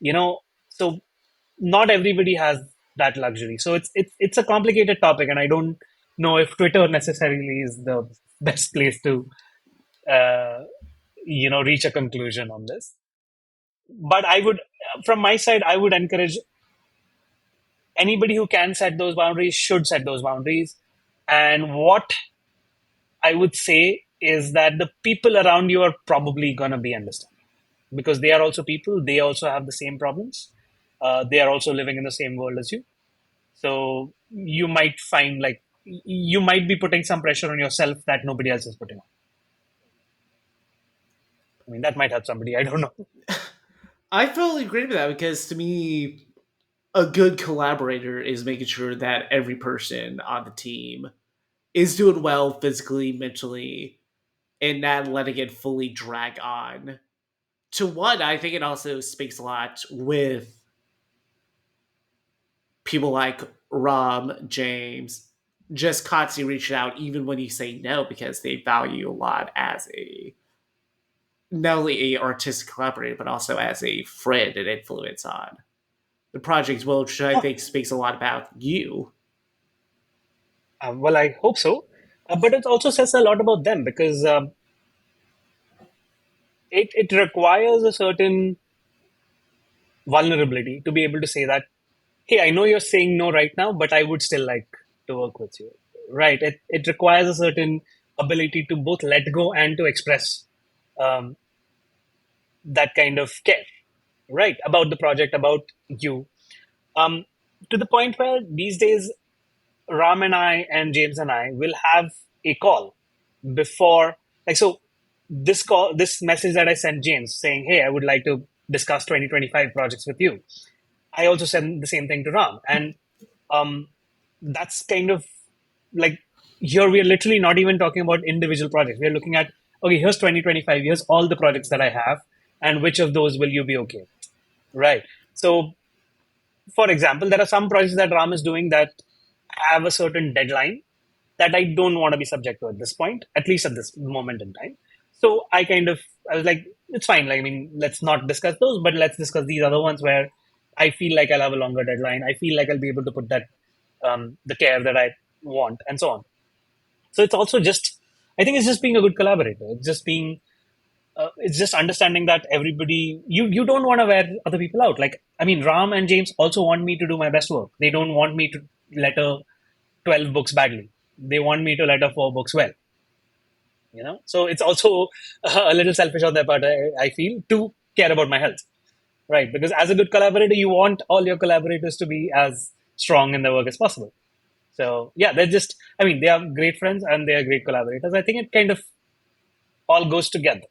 You know, so not everybody has that luxury. So it's a complicated topic, and I don't know if Twitter necessarily is the best place to uh, reach a conclusion on this. But I would, from my side, I would encourage anybody who can set those boundaries should set those boundaries. And what I would say is that the people around you are probably going to be understanding because they are also people. They also have the same problems. They are also living in the same world as you. So you might find like you might be putting some pressure on yourself that nobody else is putting on. I mean, that might help somebody. I don't know. I totally agree with that because to me, a good collaborator is making sure that every person on the team is doing well physically, mentally, and not letting it fully drag on. To one, I think it also speaks a lot with people like Rom, James, just constantly reaching out even when you say no because they value a lot as a not only a artistic collaborator but also as a friend and influence on the project, which I Yeah. think speaks a lot about you. Well, I hope so. But it also says a lot about them because it requires a certain vulnerability to be able to say that, hey, I know you're saying no right now, but I would still like to work with you. Right. It requires a certain ability to both let go and to express um, that kind of care, right, about the project, about you. Um, to the point where these days, Ram and I and James and I will have a call before, like, so this message that I sent James saying, hey, I would like to discuss 2025 projects with you. I also send the same thing to Ram. And um, that's kind of like here we are literally not even talking about individual projects. We are looking at, okay, here's 2025, here's all the projects that I have, and which of those will you be okay with? Right. So, for example, there are some projects that Ram is doing that have a certain deadline that I don't want to be subject to at this point, at least at this moment in time. So I was like, it's fine. Like, I mean, let's not discuss those, but let's discuss these other ones where I feel like I'll have a longer deadline. I feel like I'll be able to put that, the care that I want and so on. So it's also just, I think it's just being a good collaborator. It's just understanding that everybody, you don't want to wear other people out. Like, I mean, Ram and James also want me to do my best work. They don't want me to letter 12 books badly. They want me to letter 4 books well, So it's also a little selfish on their part, I feel, to care about my health, right? Because as a good collaborator, you want all your collaborators to be as strong in their work as possible. So yeah, they're just, I mean, they are great friends and they are great collaborators. I think it kind of all goes together.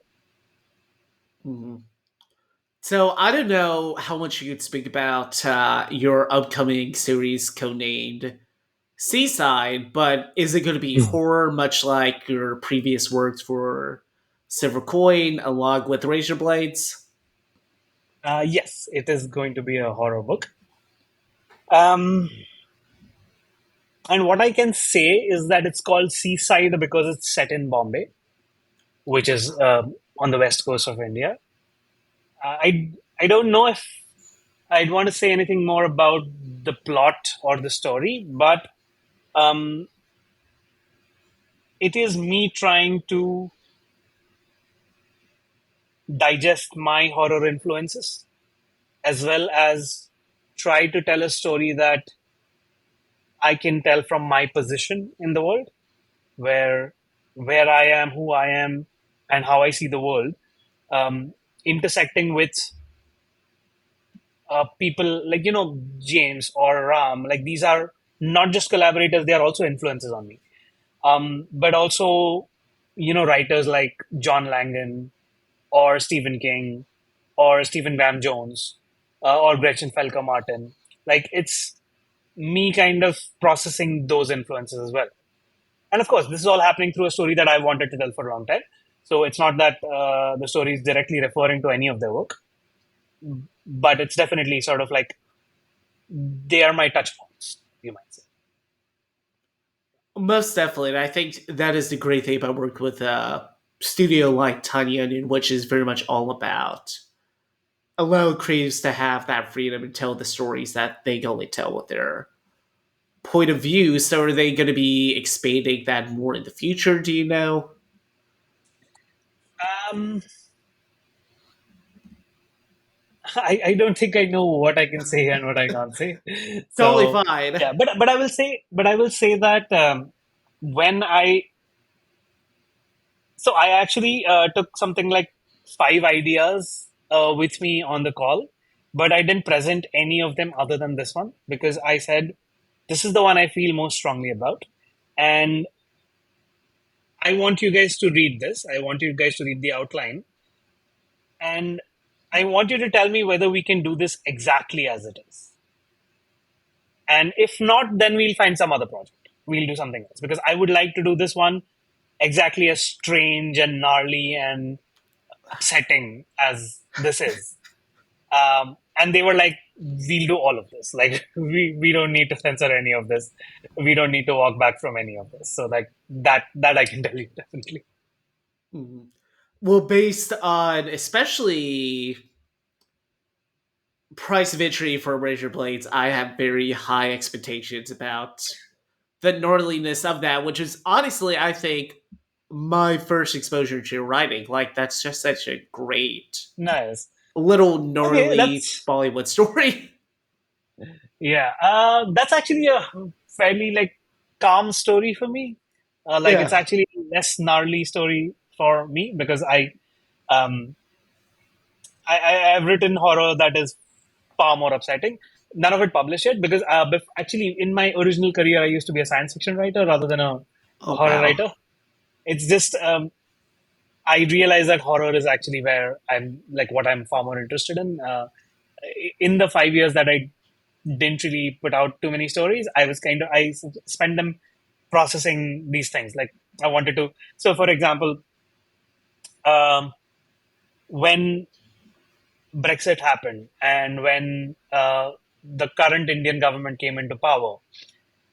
Mhm. So I don't know how much you could speak about your upcoming series codenamed Seaside, but is it going to be Mhm. horror, much like your previous works for Silver Coin, along with Razor Blades? Yes, it is going to be a horror book. Um, and what I can say is that it's called Seaside because it's set in Bombay, which is on the west coast of India. I don't know if I'd want to say anything more about the plot or the story, but um, it is me trying to digest my horror influences as well as try to tell a story that I can tell from my position in the world, where I am, who I am, and how I see the world, intersecting with people like James or Ram. Like these are not just collaborators; they are also influences on me. But also writers like John Langan, or Stephen King or Stephen Graham Jones or Gretchen Felker Martin. Like it's me kind of processing those influences as well. And of course, this is all happening through a story that I wanted to tell for a long time. So it's not that the story is directly referring to any of their work, but it's definitely sort of like they are my touch points, you might say. Most definitely, and I think that is the great thing about working with a studio like Tiny Onion, which is very much all about allow creatives to have that freedom and tell the stories that they can only tell with their point of view. So, are they going to be expanding that more in the future? Do you know? Um, I don't think I know what I can say and what I can't say. Totally So fine. yeah, but I will say that when I so I actually took something like 5 ideas with me on the call, but I didn't present any of them other than this one because I said this is the one I feel most strongly about, and I want you guys to read this. I want you guys to read the outline, and I want you to tell me whether we can do this exactly as it is. And if not, then we'll find some other project. We'll do something else because I would like to do this one exactly as strange and gnarly and upsetting as this is. And they were like, we'll do all of this. Like, we don't need to censor any of this. We don't need to walk back from any of this. So, like, that I can tell you definitely. Mhm. Well, based on especially price of entry for Razor Blades, I have very high expectations about the gnarliness of that, which is honestly, I think, my first exposure to writing. Like, that's just such a great Nice. little Okay, gnarly that's Bollywood story. yeah. That's actually a fairly like calm story for me. Like it's Yeah. actually a less gnarly story for me because um I've written horror that is far more upsetting. None of it published yet because actually in my original career I used to be a science fiction writer rather than a Oh, horror wow. writer. It's just I realize that horror is actually where I'm like what I'm far more interested in. In the 5 years that I didn't really put out too many stories, I spent them processing these things. Like I wanted to. So, for example, um, when Brexit happened and when the current Indian government came into power,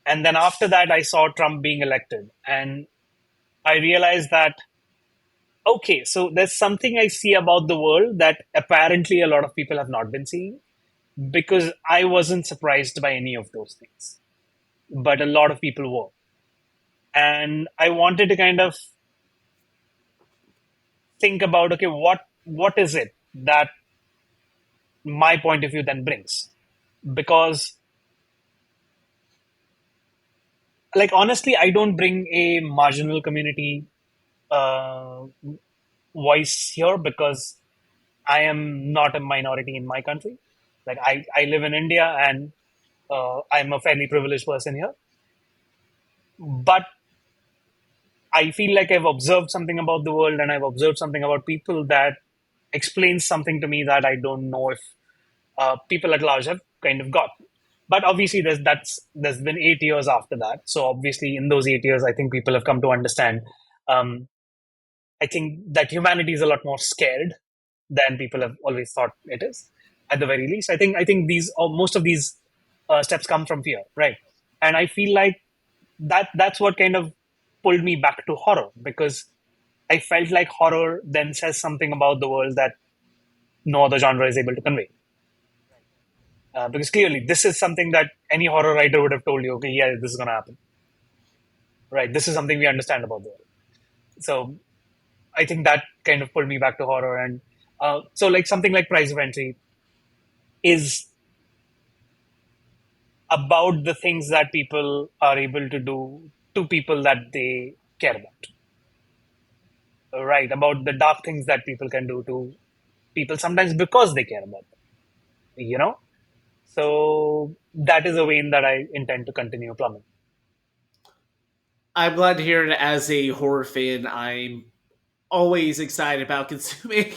and then after that, I saw Trump being elected, and I realized that okay, so there's something I see about the world that apparently a lot of people have not been seeing because I wasn't surprised by any of those things, but a lot of people were. And I wanted to kind of think about okay, what is it that my point of view then brings? Because like honestly, I don't bring a marginal community uh, voice here because I am not a minority in my country. Like I live in India and I'm a fairly privileged person here. But I feel like I've observed something about the world and I've observed something about people that explains something to me that I don't know if people at large have kind of got. But obviously, there's been 8 years after that. So obviously, in those 8 years, I think people have come to understand. Um, I think that humanity is a lot more scared than people have always thought it is. At the very least, I think these most of these steps come from fear, right? And I feel like that's what kind of pulled me back to horror because I felt like horror then says something about the world that no other genre is able to convey. Because clearly, this is something that any horror writer would have told you, okay, yeah, this is going to happen, right? This is something we understand about the world. So I think that kind of pulled me back to horror. And so, like, something like Price of Entry is about the things that people are able to do to people that they care about, right? About the dark things that people can do to people sometimes because they care about them, you know? So that is a vein that I intend to continue plumbing. I'm glad to hear it as a horror fan. I'm always excited about consuming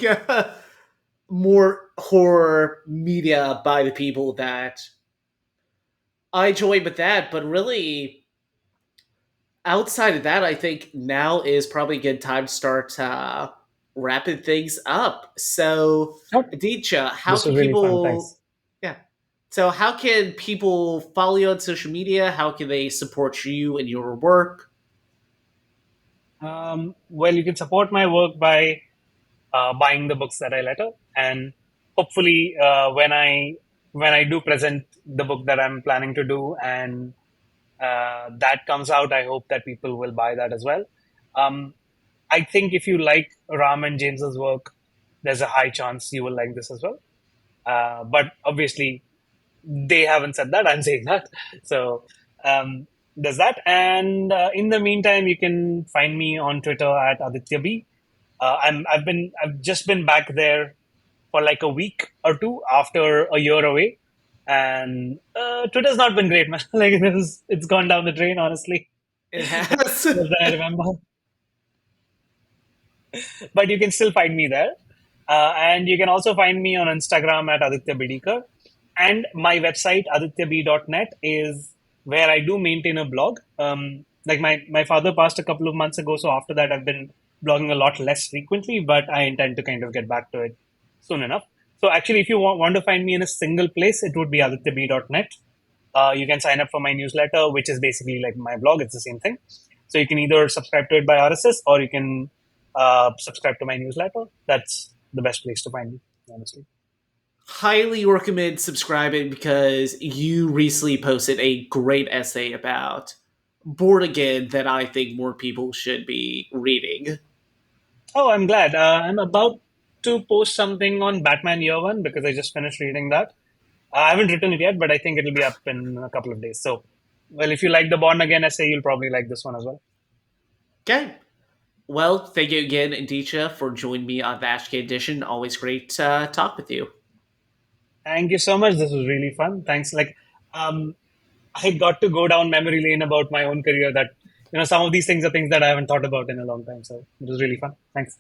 more horror media by the people that I enjoy with that. But really, outside of that, I think now is probably a good time to start wrapping things up. So, Sure. Aditya, how This can was really fun. people? Thanks. Yeah. So, how can people follow you on social media? How can they support you and your work? Well, you can support my work by buying the books that I letter, and hopefully, when I do present the book that I'm planning to do, and that comes out, I hope that people will buy that as well. Um, I think if you like Ram and James's work, there's a high chance you will like this as well. But obviously, they haven't said that. I'm saying that. So um, there's that. And in the meantime, you can find me on Twitter at Aditya B. I've just been back there for like a week or two after a year away, and Twitter's not been great, man. Like it's gone down the drain, honestly. It has. More than I remember. But you can still find me there. And you can also find me on Instagram at Aditya Bidikar. And my website, adityab.net, is where I do maintain a blog. Like my father passed a couple of months ago, so after that, I've been blogging a lot less frequently, but I intend to kind of get back to it soon enough. So actually, if you want to find me in a single place, it would be adityab.net. You can sign up for my newsletter, which is basically like my blog. It's the same thing. So you can either subscribe to it by RSS or you can subscribe to my newsletter. That's the best place to find me, honestly. Highly recommend subscribing because you recently posted a great essay about Born Again that I think more people should be reading. Oh, I'm glad. I'm about to post something on Batman Year One because I just finished reading that. I haven't written it yet, but I think it'll be up in a couple of days. So, well, if you like the Born Again essay, you'll probably like this one as well. Okay. Well, thank you again, Aditya, for joining me on the Ashcan Edition. Always great to talk with you. Thank you so much. This was really fun. Thanks. Um, I got to go down memory lane about my own career. That some of these things are things that I haven't thought about in a long time. So it was really fun. Thanks.